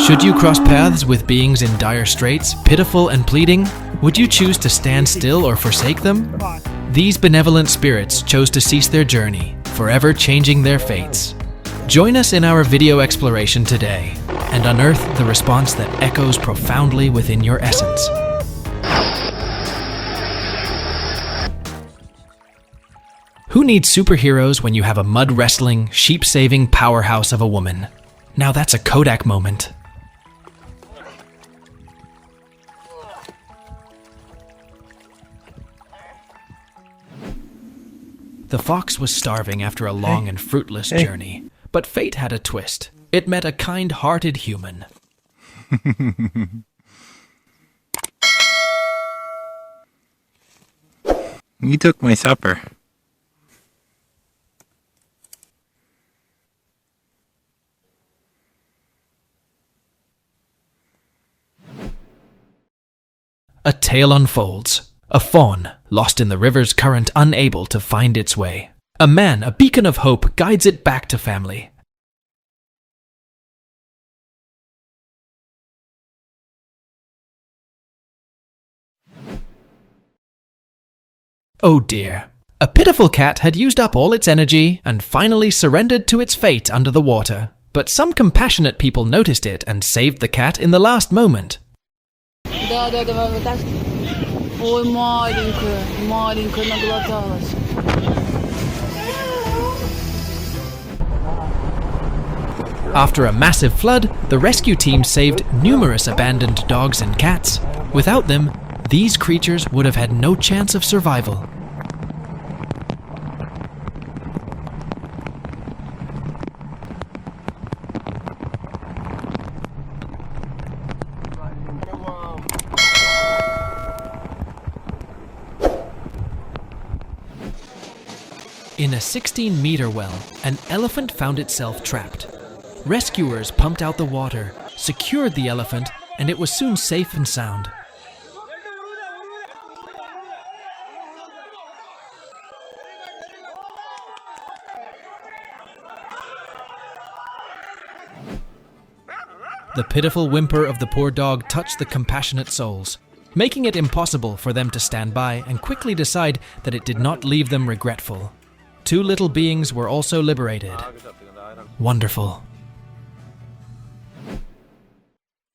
Should you cross paths with beings in dire straits, pitiful and pleading, would you choose to stand still or forsake them? These benevolent spirits chose to cease their journey, forever changing their fates. Join us in our video exploration today and unearth the response that echoes profoundly within your essence. Who needs superheroes when you have a mud-wrestling, sheep-saving powerhouse of a woman? Now that's a Kodak moment. The fox was starving after a long and fruitless journey, but fate had a twist. It met a kind-hearted human. You took my supper. A tale unfolds. A fawn, lost in the river's current, unable to find its way. A man, a beacon of hope, guides it back to family. Oh dear. A pitiful cat had used up all its energy and finally surrendered to its fate under the water. But some compassionate people noticed it and saved the cat in the last moment. After a massive flood, the rescue team saved numerous abandoned dogs and cats. Without them, these creatures would have had no chance of survival. In a 16-meter well, an elephant found itself trapped. Rescuers pumped out the water, secured the elephant, and it was soon safe and sound. The pitiful whimper of the poor dog touched the compassionate souls, making it impossible for them to stand by and quickly decide that it did not leave them regretful. Two little beings were also liberated. Wonderful.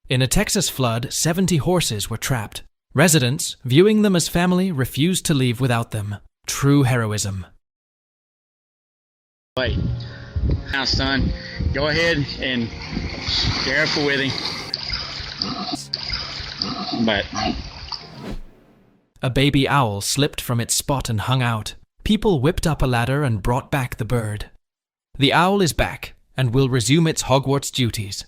In a Texas flood, 70 horses were trapped. Residents, viewing them as family, refused to leave without them. True heroism. Wait. Now, son, go ahead and be careful with him. But a baby owl slipped from its spot and hung out. People whipped up a ladder and brought back the bird. The owl is back and will resume its Hogwarts duties.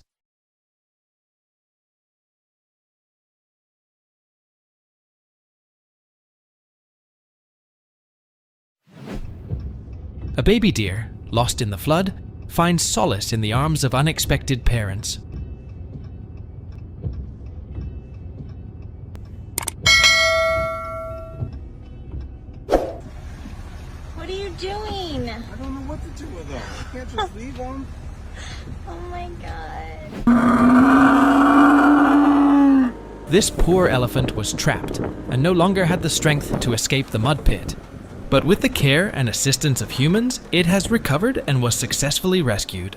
A baby deer, lost in the flood, finds solace in the arms of unexpected parents. What are you doing? I don't know what to do with them. I can't just leave them. Oh my god. This poor elephant was trapped and no longer had the strength to escape the mud pit. But with the care and assistance of humans, it has recovered and was successfully rescued.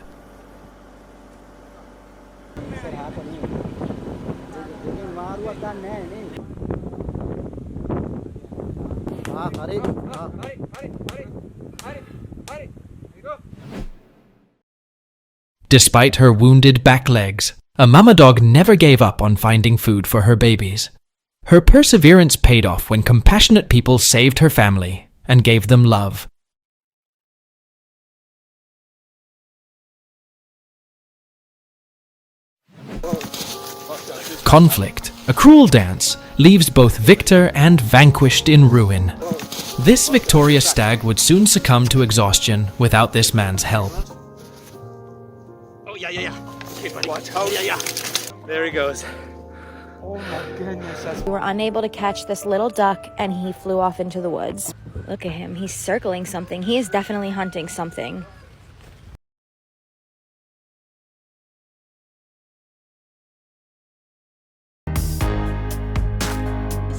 Despite her wounded back legs, a mama dog never gave up on finding food for her babies. Her perseverance paid off when compassionate people saved her family and gave them love. Conflict, a cruel dance, leaves both victor and vanquished in ruin. This victorious stag would soon succumb to exhaustion without this man's help. Oh, yeah. Okay, buddy. Watch. Oh, yeah. There he goes. Oh my goodness. We were unable to catch this little duck and he flew off into the woods. Look at him. He's circling something. He is definitely hunting something.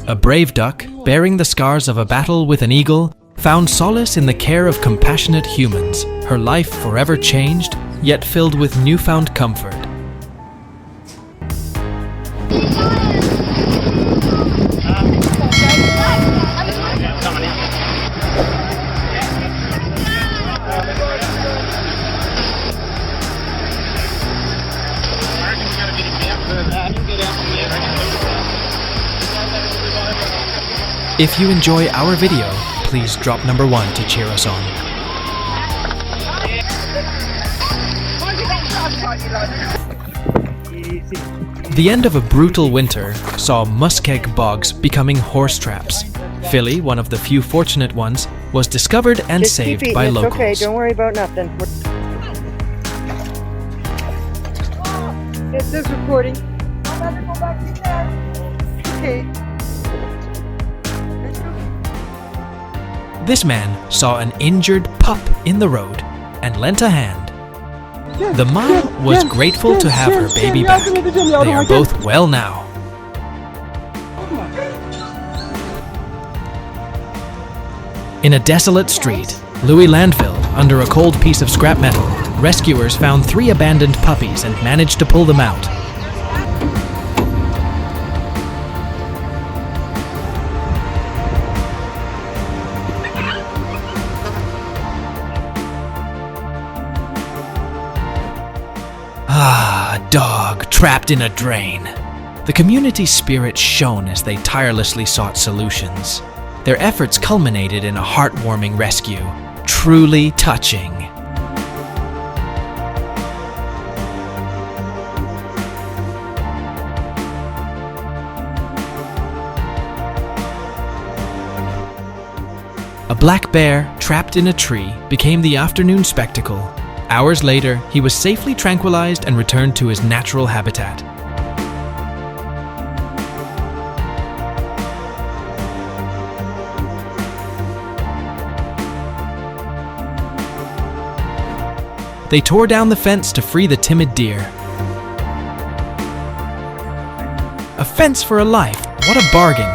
A brave duck, bearing the scars of a battle with an eagle, found solace in the care of compassionate humans, her life forever changed, yet filled with newfound comfort. If you enjoy our video, please drop number 1 to cheer us on. The end of a brutal winter saw muskeg bogs becoming horse traps. Philly, one of the few fortunate ones, was discovered and Just saved keep eating. by It's locals. okay, don't worry about nothing. It says recording. Okay. This man saw an injured pup in the road and lent a hand. The mom was grateful to have her baby back. They are both well now. In a desolate street, Louis Landville, under a cold piece of scrap metal, rescuers found 3 abandoned puppies and managed to pull them out. Ah, a dog trapped in a drain. The community spirit shone as they tirelessly sought solutions. Their efforts culminated in a heartwarming rescue, truly touching. A black bear trapped in a tree became the afternoon spectacle. Hours later, he was safely tranquilized and returned to his natural habitat. They tore down the fence to free the timid deer. A fence for a life, what a bargain!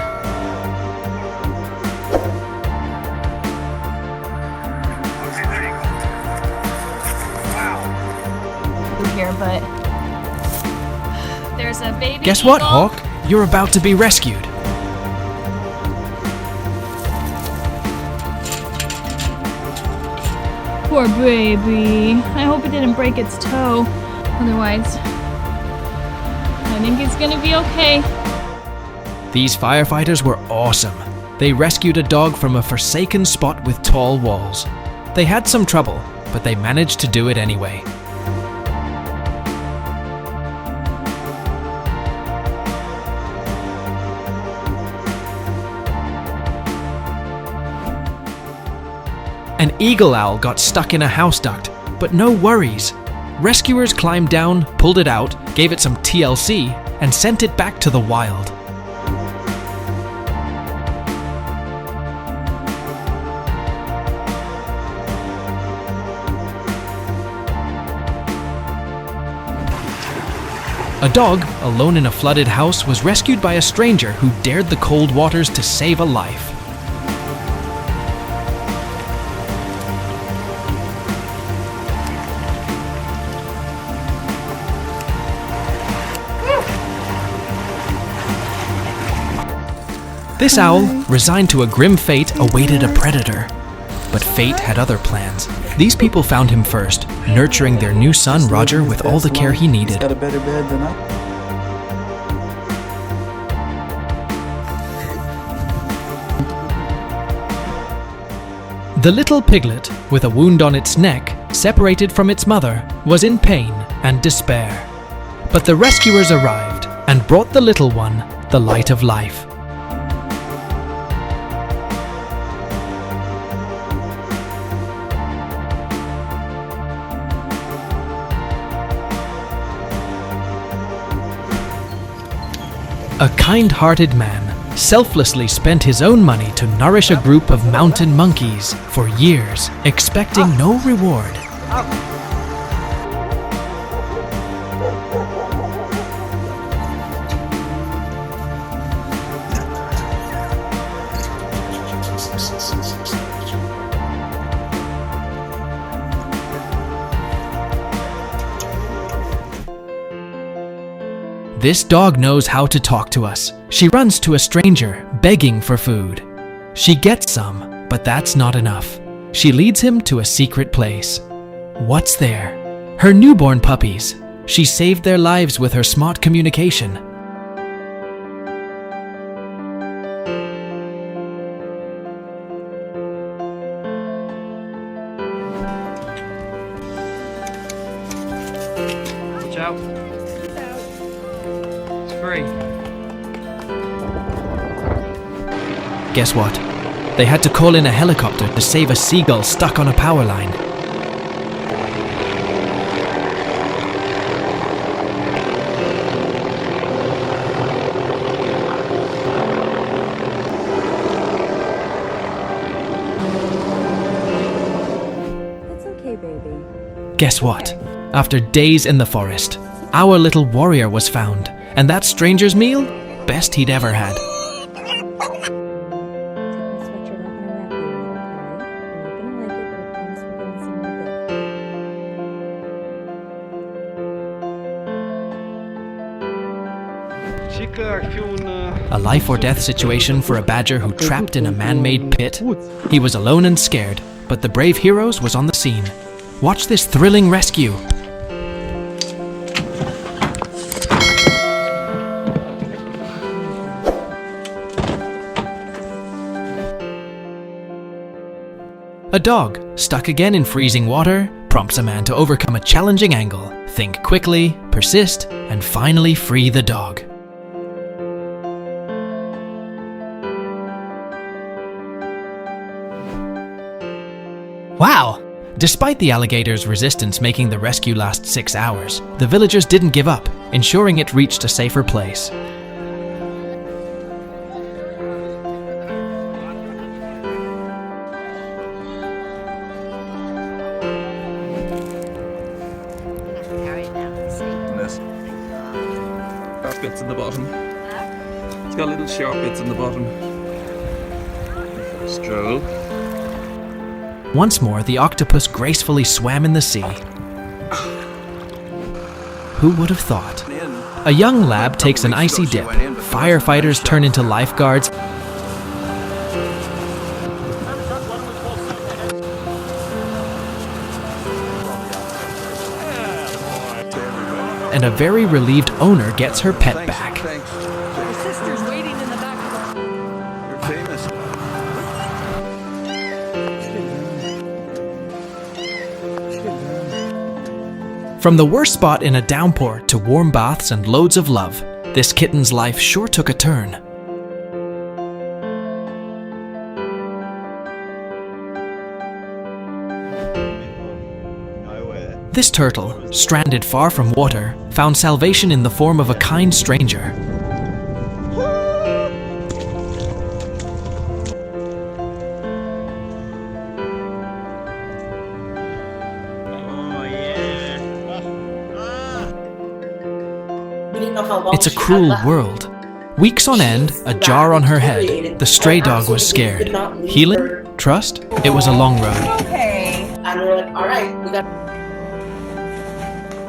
Here, but there's a baby. Guess what, eagle. Hawk? You're about to be rescued. Poor baby. I hope it didn't break its toe. Otherwise, I think it's gonna be okay. These firefighters were awesome. They rescued a dog from a forsaken spot with tall walls. They had some trouble, but they managed to do it anyway. An eagle owl got stuck in a house duct, but no worries. Rescuers climbed down, pulled it out, gave it some TLC, and sent it back to the wild. A dog, alone in a flooded house, was rescued by a stranger who dared the cold waters to save a life. This owl, resigned to a grim fate, awaited a predator. But fate had other plans. These people found him first, nurturing their new son Roger with all the care he needed. Got a better bed than I. The little piglet, with a wound on its neck, separated from its mother, was in pain and despair. But the rescuers arrived and brought the little one the light of life. A kind-hearted man selflessly spent his own money to nourish a group of mountain monkeys for years, expecting no reward. This dog knows how to talk to us. She runs to a stranger, begging for food. She gets some, but that's not enough. She leads him to a secret place. What's there? Her newborn puppies. She saved their lives with her smart communication. Watch out. It's free. Guess what? They had to call in a helicopter to save a seagull stuck on a power line. It's okay, baby. Guess what? After days in the forest, our little warrior was found, and that stranger's meal, best he'd ever had. Take my sweatshirt off and I'll wrap you in it, okay? You're not gonna like it, but I promise we're getting somewhere good. A life or death situation for a badger who trapped in a man-made pit. He was alone and scared, but the brave heroes was on the scene. Watch this thrilling rescue. A dog, stuck again in freezing water, prompts a man to overcome a challenging angle, think quickly, persist, and finally free the dog. Wow! Despite the alligator's resistance making the rescue last 6 hours, the villagers didn't give up, ensuring it reached a safer place. This. Sharp bits in the bottom. It's got little sharp bits in the bottom. Stroll. Once more, the octopus gracefully swam in the sea. Who would have thought? A young lab takes an icy dip. Firefighters turn into lifeguards. And a very relieved owner gets her pet back. Your sister's waiting in the back. You're famous. From the worst spot in a downpour to warm baths and loads of love, this kitten's life sure took a turn. This turtle, stranded far from water, found salvation in the form of a kind stranger. It's a cruel world. Weeks on end, a jar on her head, the stray dog was scared. Healing? Trust? It was a long road. And we're like, all right, we got.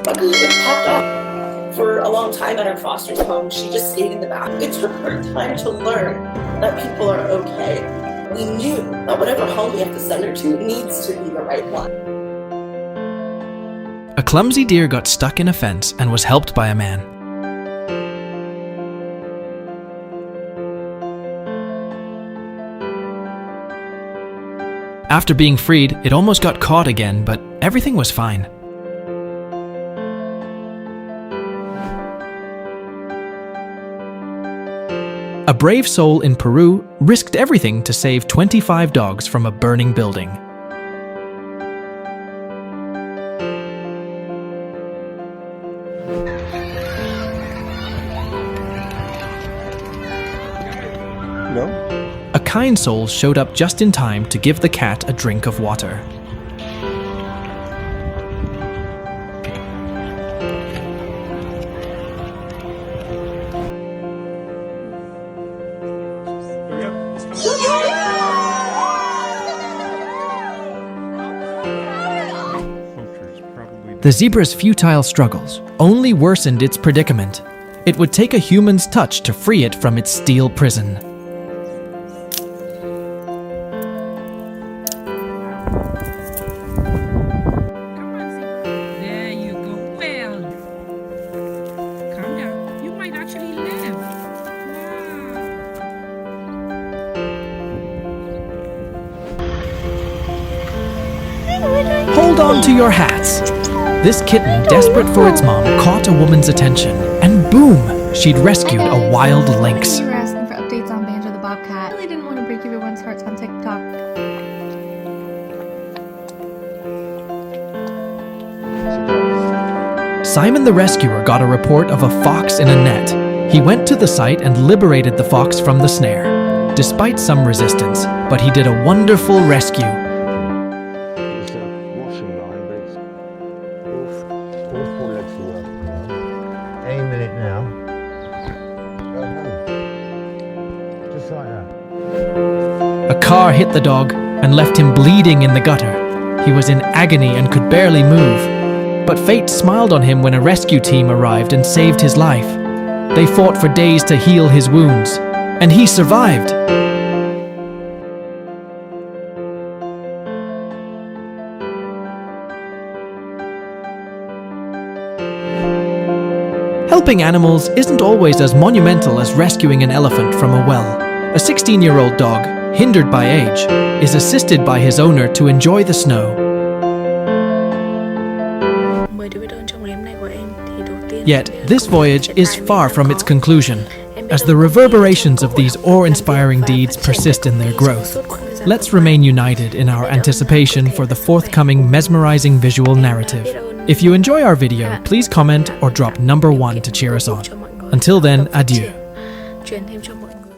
But it popped up for a long time at our foster's home. She just stayed in the back. It took her time to learn that people are okay. We knew that whatever home we have to send her to needs to be the right one. A clumsy deer got stuck in a fence and was helped by a man. After being freed, it almost got caught again, but everything was fine. A brave soul in Peru risked everything to save 25 dogs from a burning building. No? A kind soul showed up just in time to give the cat a drink of water. The zebra's futile struggles only worsened its predicament. It would take a human's touch to free it from its steel prison. There you go. Well, calm down. You might actually live. Hold on to your hats! This kitten, desperate for its mom, caught a woman's attention, and boom! She'd rescued a wild lynx. You were asking for updates on Banjo the Bobcat. I really didn't want to break everyone's hearts on TikTok. Simon the rescuer got a report of a fox in a net. He went to the site and liberated the fox from the snare, despite some resistance, but he did a wonderful rescue. Aiming it now. Just like that. A car hit the dog and left him bleeding in the gutter. He was in agony and could barely move. But fate smiled on him when a rescue team arrived and saved his life. They fought for days to heal his wounds, and he survived. Helping animals isn't always as monumental as rescuing an elephant from a well. A 16-year-old dog, hindered by age, is assisted by his owner to enjoy the snow. Yet, this voyage is far from its conclusion, as the reverberations of these awe-inspiring deeds persist in their growth. Let's remain united in our anticipation for the forthcoming mesmerizing visual narrative. If you enjoy our video, please comment or drop number 1 to cheer us on. Until then, adieu.